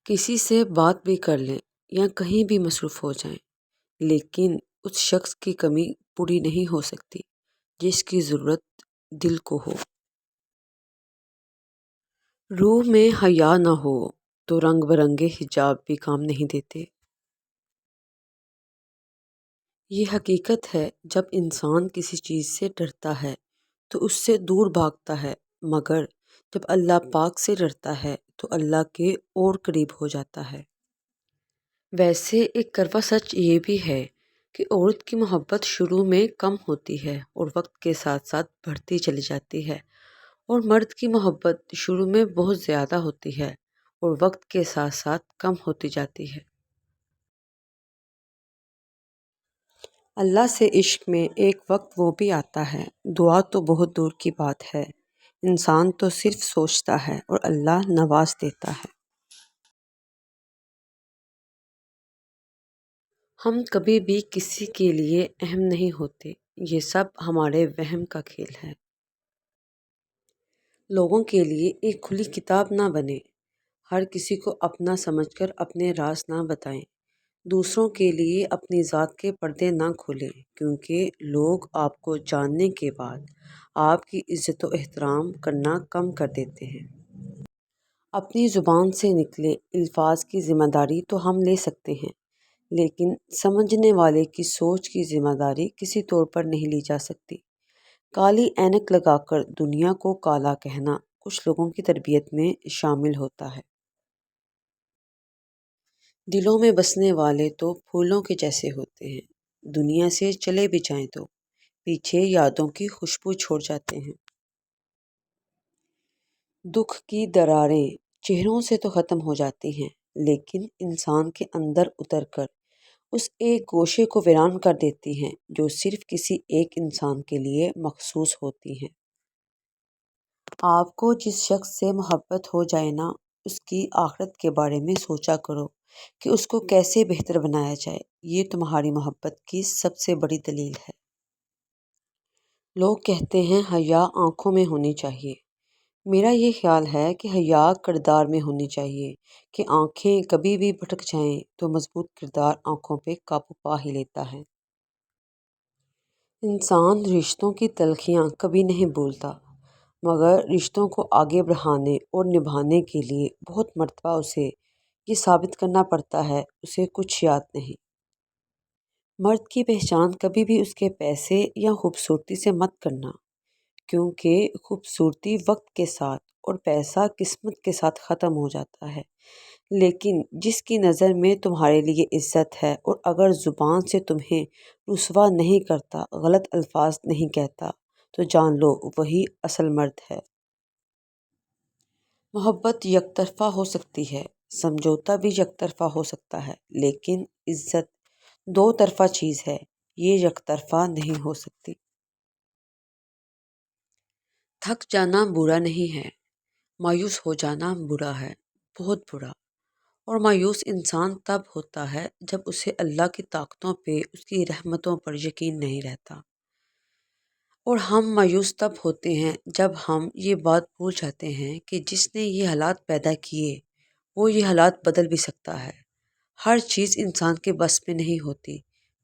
کسی سے بات بھی کر لیں یا کہیں بھی مصروف ہو جائیں، لیکن اس شخص کی کمی پوری نہیں ہو سکتی جس کی ضرورت دل کو ہو۔ روح میں حیا نہ ہو تو رنگ برنگے حجاب بھی کام نہیں دیتے۔ یہ حقیقت ہے، جب انسان کسی چیز سے ڈرتا ہے تو اس سے دور بھاگتا ہے، مگر جب اللہ پاک سے ڈرتا ہے تو اللہ کے اور قریب ہو جاتا ہے۔ ویسے ایک کڑوا سچ یہ بھی ہے کہ عورت کی محبت شروع میں کم ہوتی ہے اور وقت کے ساتھ ساتھ بڑھتی چلی جاتی ہے، اور مرد کی محبت شروع میں بہت زیادہ ہوتی ہے اور وقت کے ساتھ ساتھ کم ہوتی جاتی ہے۔ اللہ سے عشق میں ایک وقت وہ بھی آتا ہے، دعا تو بہت دور کی بات ہے، انسان تو صرف سوچتا ہے اور اللہ نواز دیتا ہے۔ ہم کبھی بھی کسی کے لیے اہم نہیں ہوتے، یہ سب ہمارے وہم کا کھیل ہے۔ لوگوں کے لیے ایک کھلی کتاب نہ بنیں، ہر کسی کو اپنا سمجھ کر اپنے راز نہ بتائیں، دوسروں کے لیے اپنی ذات کے پردے نہ کھولیں، کیونکہ لوگ آپ کو جاننے کے بعد آپ کی عزت و احترام کرنا کم کر دیتے ہیں۔ اپنی زبان سے نکلے الفاظ کی ذمہ داری تو ہم لے سکتے ہیں، لیکن سمجھنے والے کی سوچ کی ذمہ داری کسی طور پر نہیں لی جا سکتی۔ کالی اینک لگا کر دنیا کو کالا کہنا کچھ لوگوں کی تربیت میں شامل ہوتا ہے۔ دلوں میں بسنے والے تو پھولوں کے جیسے ہوتے ہیں، دنیا سے چلے بھی جائیں تو پیچھے یادوں کی خوشبو چھوڑ جاتے ہیں۔ دکھ کی دراریں چہروں سے تو ختم ہو جاتی ہیں، لیکن انسان کے اندر اتر کر اس ایک گوشے کو ویران کر دیتی ہیں جو صرف کسی ایک انسان کے لیے مخصوص ہوتی ہیں۔ آپ کو جس شخص سے محبت ہو جائے نا، اس کی آخرت کے بارے میں سوچا کرو کہ اس کو کیسے بہتر بنایا جائے، یہ تمہاری محبت کی سب سے بڑی دلیل ہے۔ لوگ کہتے ہیں حیا آنکھوں میں ہونی چاہیے، میرا یہ خیال ہے کہ حیا کردار میں ہونی چاہیے، کہ آنکھیں کبھی بھی بھٹک جائیں تو مضبوط کردار آنکھوں پہ قابو پا ہی لیتا ہے۔ انسان رشتوں کی تلخیاں کبھی نہیں بھولتا، مگر رشتوں کو آگے بڑھانے اور نبھانے کے لیے بہت مرتبہ اسے یہ ثابت کرنا پڑتا ہے اسے کچھ یاد نہیں۔ مرد کی پہچان کبھی بھی اس کے پیسے یا خوبصورتی سے مت کرنا، کیونکہ خوبصورتی وقت کے ساتھ اور پیسہ قسمت کے ساتھ ختم ہو جاتا ہے، لیکن جس کی نظر میں تمہارے لیے عزت ہے اور اگر زبان سے تمہیں رسوا نہیں کرتا، غلط الفاظ نہیں کہتا، تو جان لو وہی اصل مرد ہے۔ محبت یک طرفہ ہو سکتی ہے، سمجھوتا بھی یک طرفہ ہو سکتا ہے، لیکن عزت دو طرفہ چیز ہے، یہ یک طرفہ نہیں ہو سکتی۔ تھک جانا برا نہیں ہے، مایوس ہو جانا برا ہے، بہت برا۔ اور مایوس انسان تب ہوتا ہے جب اسے اللہ کی طاقتوں پہ، اس کی رحمتوں پر یقین نہیں رہتا۔ اور ہم مایوس تب ہوتے ہیں جب ہم یہ بات بھول جاتے ہیں کہ جس نے یہ حالات پیدا کیے وہ یہ حالات بدل بھی سکتا ہے۔ ہر چیز انسان کے بس میں نہیں ہوتی،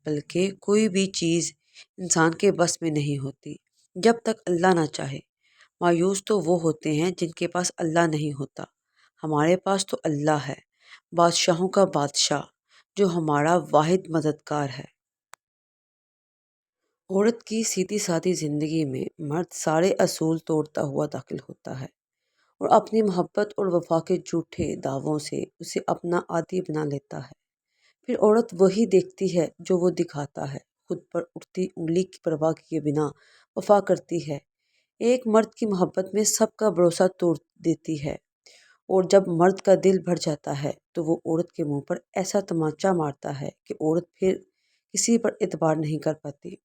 بلکہ کوئی بھی چیز انسان کے بس میں نہیں ہوتی جب تک اللہ نہ چاہے۔ مایوس تو وہ ہوتے ہیں جن کے پاس اللہ نہیں ہوتا، ہمارے پاس تو اللہ ہے، بادشاہوں کا بادشاہ، جو ہمارا واحد مددگار ہے۔ عورت کی سیدھی سادی زندگی میں مرد سارے اصول توڑتا ہوا داخل ہوتا ہے اور اپنی محبت اور وفا کے جھوٹے دعووں سے اسے اپنا عادی بنا لیتا ہے۔ پھر عورت وہی دیکھتی ہے جو وہ دکھاتا ہے، خود پر اٹھتی انگلی کی پرواہ کیے بنا وفا کرتی ہے۔ ایک مرد کی محبت میں سب کا بھروسہ توڑ دیتی ہے، اور جب مرد کا دل بھر جاتا ہے تو وہ عورت کے منہ پر ایسا تمانچہ مارتا ہے کہ عورت پھر کسی پر اعتبار نہیں کر پاتی۔